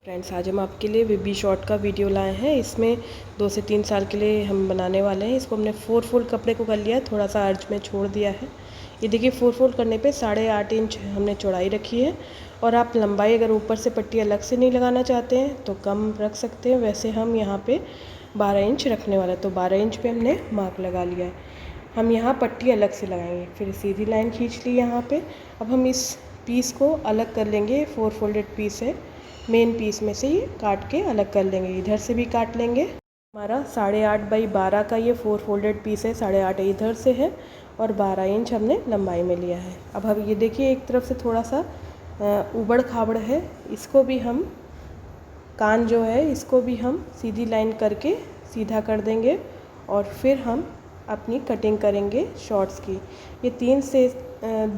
Friends, आज हम आपके लिए बेबी शॉर्ट का वीडियो लाए हैं। इसमें 2 से 3 साल के लिए हम बनाने वाले हैं। इसको हमने 4 फोल्ड कपड़े को कर लिया है, थोड़ा सा अर्ज में छोड़ दिया है। ये देखिए 4 फोल्ड करने पे 8.5 इंच हमने चौड़ाई रखी है। और आप लंबाई अगर ऊपर से पट्टी अलग से नहीं लगाना चाहते हैं तो कम रख सकते हैं। वैसे हम यहाँ पे 12 इंच रखने वाला है, तो 12 इंच पे हमने मार्क लगा लिया है। हम यहाँ पट्टी अलग से लगाएंगे, फिर सीधी लाइन खींच ली यहाँ पे। अब हम इस पीस को अलग कर लेंगे। 4 फोल्डेड पीस है, मेन पीस में से ये काट के अलग कर लेंगे। इधर से भी काट लेंगे। हमारा 8.5 बाई 12 का ये 4 फोल्डेड पीस है। 8.5 इधर से है और 12 इंच हमने लंबाई में लिया है। अब हम ये देखिए एक तरफ से थोड़ा सा उबड़ खाबड़ है, इसको भी हम कान जो है इसको भी हम सीधी लाइन करके सीधा कर देंगे और फिर हम अपनी कटिंग करेंगे शॉर्ट्स की। ये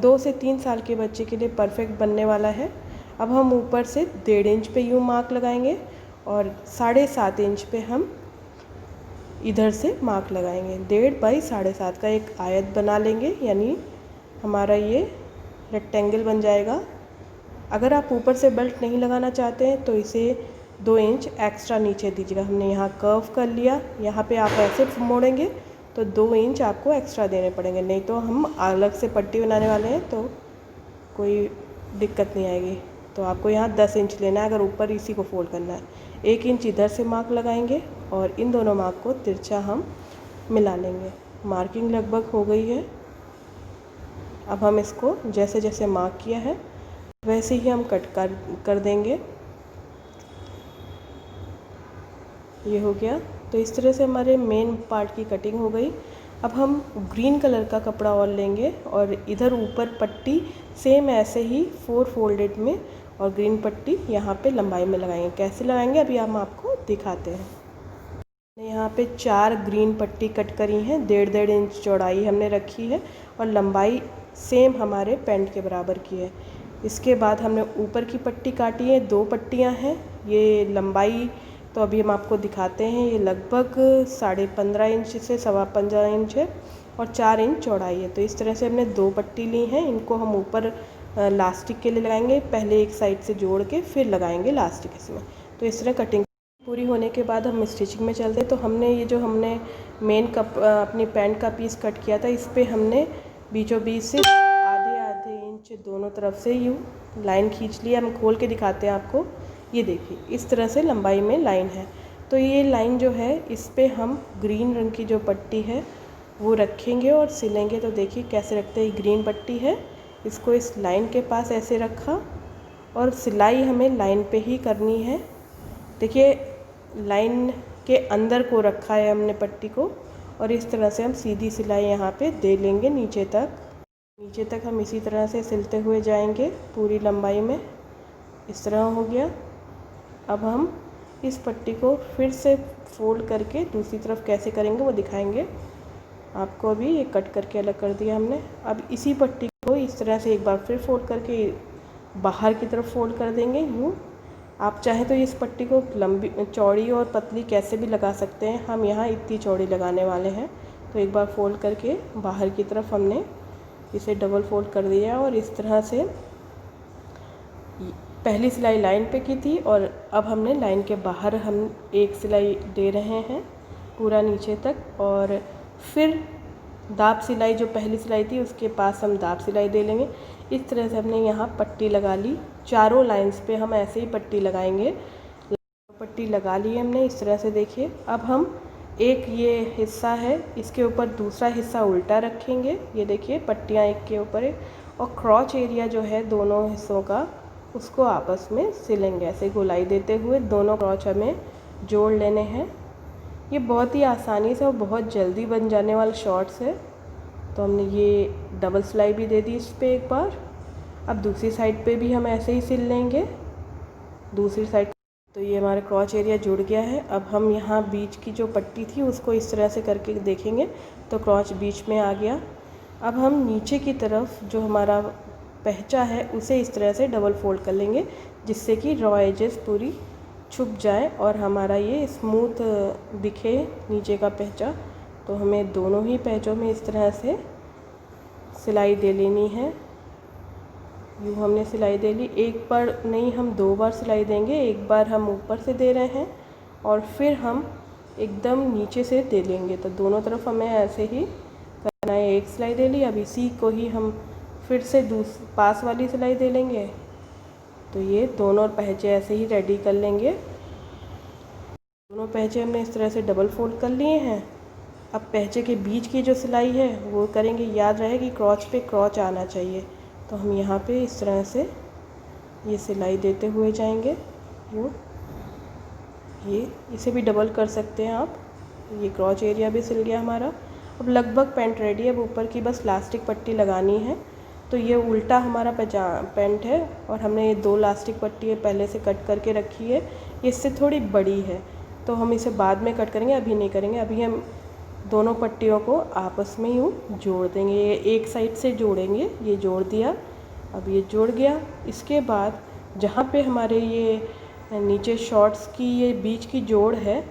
2 से 3 साल के बच्चे के लिए परफेक्ट बनने वाला है। अब हम ऊपर से 1.5 इंच पे यूँ मार्क लगाएंगे और 7.5 इंच पे हम इधर से मार्क लगाएंगे। 1.5 बाई 7.5 का एक आयत बना लेंगे, यानी हमारा ये रेक्टेंगल बन जाएगा। अगर आप ऊपर से बेल्ट नहीं लगाना चाहते हैं तो इसे 2 इंच एक्स्ट्रा नीचे दीजिएगा। हमने यहाँ कर्व कर लिया, यहाँ पे आप ऐसे मोड़ेंगे तो 2 इंच आपको एक्स्ट्रा देने पड़ेंगे, नहीं तो हम अलग से पट्टी बनाने वाले हैं तो कोई दिक्कत नहीं आएगी। तो आपको यहाँ 10 इंच लेना है अगर ऊपर इसी को फोल्ड करना है। 1 इंच इधर से मार्क लगाएंगे और इन दोनों मार्क को तिरछा हम मिला लेंगे। मार्किंग लगभग हो गई है। अब हम इसको जैसे जैसे मार्क किया है वैसे ही हम कट कर देंगे। ये हो गया। तो इस तरह से हमारे मेन पार्ट की कटिंग हो गई। अब हम ग्रीन कलर का कपड़ा और लेंगे और इधर ऊपर पट्टी सेम ऐसे ही 4 फोल्डेड में और ग्रीन पट्टी यहाँ पे लंबाई में लगाएंगे। कैसे लगाएंगे अभी हम आपको दिखाते हैं। यहाँ पे 4 ग्रीन पट्टी कट करी हैं। 1.5 इंच चौड़ाई हमने रखी है और लंबाई सेम हमारे पैंट के बराबर की है। इसके बाद हमने ऊपर की पट्टी काटी है, 2 पट्टियाँ हैं। ये लंबाई तो अभी हम आपको दिखाते हैं। ये लगभग 15.5 इंच से 15.25 इंच है और 4 इंच चौड़ाई है। तो इस तरह से हमने 2 पट्टी ली हैं। इनको हम ऊपर लास्टिक के लिए लगाएंगे, पहले एक साइड से जोड़ के फिर लगाएंगे लास्टिक इसमें। तो इस तरह कटिंग पूरी होने के बाद हम स्टिचिंग में चलते हैं। तो हमने ये जो हमने मेन अपनी पैंट का पीस कट किया था, इस पर हमने बीचों बीच से आधे इंच दोनों तरफ से यूँ लाइन खींच लिया। हम खोल के दिखाते हैं आपको। ये देखिए इस तरह से लंबाई में लाइन है। तो ये लाइन जो है इस पे हम ग्रीन रंग की जो पट्टी है वो रखेंगे और सिलेंगे। तो देखिए कैसे रखते हैं। ग्रीन पट्टी है, इसको इस लाइन के पास ऐसे रखा और सिलाई हमें लाइन पे ही करनी है। देखिए लाइन के अंदर को रखा है हमने पट्टी को और इस तरह से हम सीधी सिलाई यहाँ पे दे लेंगे नीचे तक हम इसी तरह से सिलते हुए जाएंगे पूरी लंबाई में। इस तरह हो गया। अब हम इस पट्टी को फिर से फोल्ड करके दूसरी तरफ कैसे करेंगे वो दिखाएंगे आपको। अभी ये कट करके अलग कर दिया हमने। अब इसी पट्टी को इस तरह से एक बार फिर फोल्ड करके बाहर की तरफ फोल्ड कर देंगे यूँ। आप चाहें तो इस पट्टी को लंबी, चौड़ी और पतली कैसे भी लगा सकते हैं। हम यहाँ इतनी चौड़ी लगाने वाले हैं। तो एक बार फोल्ड करके बाहर की तरफ हमने इसे डबल फोल्ड कर दिया और इस तरह से पहली सिलाई लाइन पे की थी और अब हमने लाइन के बाहर हम एक सिलाई दे रहे हैं पूरा नीचे तक, और फिर दाब सिलाई जो पहली सिलाई थी उसके पास हम दाब सिलाई दे लेंगे। इस तरह से हमने यहाँ पट्टी लगा ली। चारों लाइंस पे हम ऐसे ही पट्टी लगाएंगे। पट्टी लगा ली हमने इस तरह से। देखिए अब हम एक ये हिस्सा है, इसके ऊपर दूसरा हिस्सा उल्टा रखेंगे। ये देखिए पट्टियाँ एक के ऊपर है और क्रॉच एरिया जो है दोनों हिस्सों का उसको आपस में सिलेंगे ऐसे गोलाई देते हुए। दोनों क्रॉच हमें जोड़ लेने हैं। ये बहुत ही आसानी से और बहुत जल्दी बन जाने वाला शॉर्ट्स है। तो हमने ये डबल सिलाई भी दे दी इस पर एक बार। अब दूसरी साइड पे भी हम ऐसे ही सिल लेंगे दूसरी साइड। तो ये हमारा क्रॉच एरिया जुड़ गया है। अब हम यहाँ बीच की जो पट्टी थी उसको इस तरह से करके देखेंगे तो क्रॉच बीच में आ गया। अब हम नीचे की तरफ जो हमारा पहचा है उसे इस तरह से डबल फोल्ड कर लेंगे जिससे कि रॉ एजेस पूरी छुप जाए और हमारा ये स्मूथ दिखे नीचे का पहचा। तो हमें दोनों ही पहचों में इस तरह से सिलाई दे लेनी है। यूँ हमने सिलाई दे ली। एक बार नहीं, हम 2 बार सिलाई देंगे। एक बार हम ऊपर से दे रहे हैं और फिर हम एकदम नीचे से दे लेंगे। तो दोनों तरफ हमें ऐसे ही करना है। एक सिलाई दे ली, अब इसी को ही हम फिर से पास वाली सिलाई दे लेंगे। तो ये दोनों पहचे ऐसे ही रेडी कर लेंगे। दोनों पहचे हमने इस तरह से डबल फोल्ड कर लिए हैं। अब पहचे के बीच की जो सिलाई है वो करेंगे। याद रहे कि क्रॉच पे क्रॉच आना चाहिए। तो हम यहाँ पे इस तरह से ये सिलाई देते हुए जाएंगे। यूँ ये इसे भी डबल कर सकते हैं आप। ये क्रॉच एरिया भी सिल गया हमारा। अब लगभग पैंट रेडी है। अब ऊपर की बस लास्टिक पट्टी लगानी है। तो ये उल्टा हमारा पैंट है और हमने ये 2 लास्टिक पट्टी पहले से कट करके रखी है। ये इससे थोड़ी बड़ी है तो हम इसे बाद में कट करेंगे, अभी नहीं करेंगे। अभी हम दोनों पट्टियों को आपस में यूँ जोड़ देंगे। ये एक साइड से जोड़ेंगे। ये जोड़ दिया, अब ये जुड़ गया। इसके बाद जहाँ पे हमारे ये नीचे शॉर्ट्स की ये बीच की जोड़ है,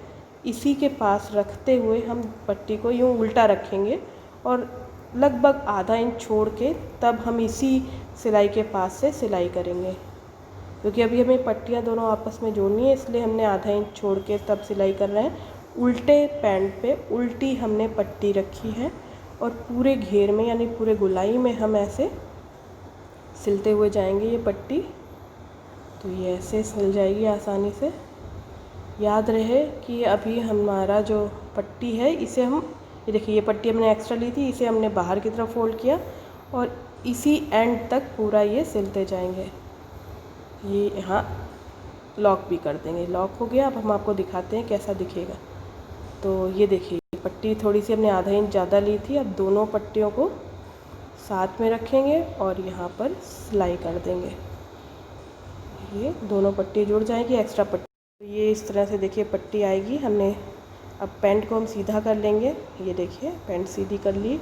इसी के पास रखते हुए हम पट्टी को यूँ उल्टा रखेंगे और लगभग आधा इंच छोड़ के तब हम इसी सिलाई के पास से सिलाई करेंगे। क्योंकि अभी हमें पट्टियाँ दोनों आपस में जोड़नी है, इसलिए हमने आधा इंच छोड़ के तब सिलाई कर रहे हैं। उल्टे पैंट पे उल्टी हमने पट्टी रखी है और पूरे घेर में यानी पूरे गोलाई में हम ऐसे सिलते हुए जाएंगे ये पट्टी। तो ये ऐसे सिल जाएगी आसानी से। याद रहे कि अभी हमारा जो पट्टी है इसे हम, ये देखिए ये पट्टी हमने एक्स्ट्रा ली थी, इसे हमने बाहर की तरफ फोल्ड किया और इसी एंड तक पूरा ये सिलते जाएंगे। ये यहाँ लॉक भी कर देंगे। लॉक हो गया। अब हम आपको दिखाते हैं कैसा दिखेगा। तो ये देखिए पट्टी थोड़ी सी हमने आधा इंच ज़्यादा ली थी। अब दोनों पट्टियों को साथ में रखेंगे और यहाँ पर सिलाई कर देंगे। ये दोनों पट्टी जुड़ जाएगी, एक्स्ट्रा पट्टी। तो ये इस तरह से देखिए पट्टी आएगी। हमने अब पैंट को हम सीधा कर लेंगे। ये देखिए पैंट सीधी कर ली।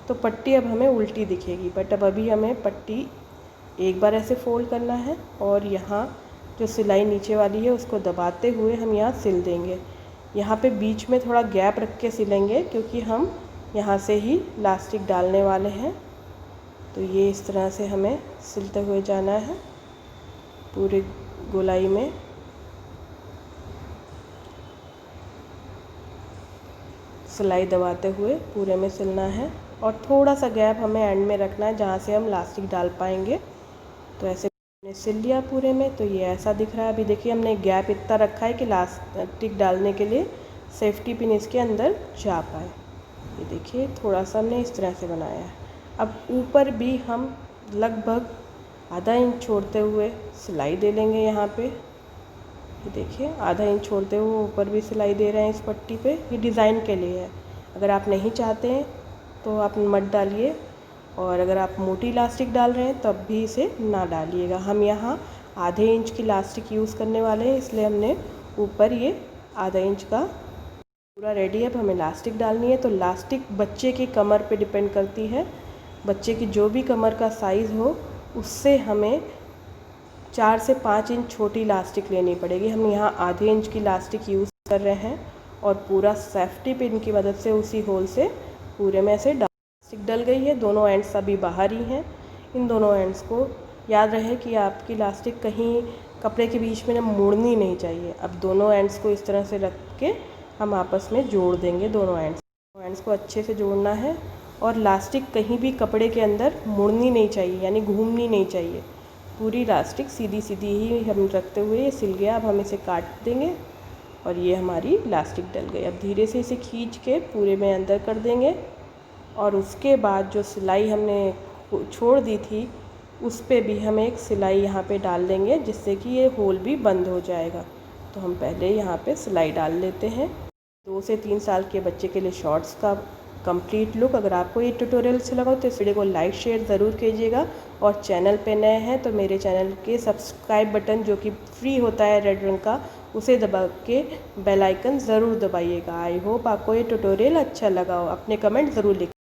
तो पट्टी अब हमें उल्टी दिखेगी, बट अब अभी हमें पट्टी एक बार ऐसे फोल्ड करना है और यहाँ जो सिलाई नीचे वाली है उसको दबाते हुए हम यहाँ सिल देंगे। यहाँ पे बीच में थोड़ा गैप रख के सिलेंगे क्योंकि हम यहाँ से ही लास्टिक डालने वाले हैं। तो ये इस तरह से हमें सिलते हुए जाना है पूरे गोलाई में। सिलाई दबाते हुए पूरे में सिलना है और थोड़ा सा गैप हमें एंड में रखना है जहाँ से हम लास्टिक डाल पाएंगे। तो ऐसे हमने सिल लिया पूरे में। तो ये ऐसा दिख रहा है। अभी देखिए हमने गैप इतना रखा है कि लास्टिक डालने के लिए सेफ्टी पिन इसके अंदर जा पाए। ये देखिए थोड़ा सा हमने इस तरह से बनाया है। अब ऊपर भी हम लगभग आधा इंच छोड़ते हुए सिलाई दे लेंगे यहाँ पे। ये देखिए आधा इंच छोड़ते हुए ऊपर भी सिलाई दे रहे हैं इस पट्टी पे। ये डिज़ाइन के लिए है। अगर आप नहीं चाहते हैं तो आप मत डालिए, और अगर आप मोटी इलास्टिक डाल रहे हैं तब भी इसे ना डालिएगा। हम यहाँ आधे इंच की इलास्टिक यूज़ करने वाले हैं, इसलिए हमने ऊपर ये आधा इंच का पूरा रेडी है। अब हमें इलास्टिक डालनी है। तो इलास्टिक बच्चे की कमर पे डिपेंड करती है। बच्चे की जो भी कमर का साइज़ हो उससे हमें 4 से 5 इंच छोटी इलास्टिक लेनी पड़ेगी। हम यहाँ आधे इंच की इलास्टिक यूज़ कर रहे हैं और पूरा सेफ्टी पिन की मदद से उसी होल से पूरे में ऐसे इलास्टिक डल गई है। दोनों एंड्स अभी बाहर ही हैं। इन दोनों एंड्स को याद रहे कि आपकी इलास्टिक कहीं कपड़े के बीच में मुड़नी नहीं चाहिए। अब दोनों एंड्स को इस तरह से रख के हम आपस में जोड़ देंगे। दोनों एंड्स को अच्छे से जोड़ना है और इलास्टिक कहीं भी कपड़े के अंदर मुड़नी नहीं चाहिए, यानी घूमनी नहीं चाहिए। पूरी इलास्टिक सीधी सीधी ही हम रखते हुए ये सिल गया। अब हम इसे काट देंगे और ये हमारी इलास्टिक डल गई। अब धीरे से इसे खींच के पूरे में अंदर कर देंगे और उसके बाद जो सिलाई हमने छोड़ दी थी उस पे भी हम एक सिलाई यहाँ पे डाल देंगे, जिससे कि ये होल भी बंद हो जाएगा। तो हम पहले यहाँ पे सिलाई डाल लेते हैं। 2 से 3 साल के बच्चे के लिए शॉर्ट्स का कंप्लीट लुक। अगर आपको ये ट्यूटोरियल अच्छा लगा तो इस वीडियो को लाइक शेयर ज़रूर कीजिएगा, और चैनल पे नए हैं तो मेरे चैनल के सब्सक्राइब बटन जो कि फ्री होता है रेड रंग का, उसे दबा के बेल आइकन ज़रूर दबाइएगा। आई होप आपको ये ट्यूटोरियल अच्छा लगा हो। अपने कमेंट ज़रूर लिखें।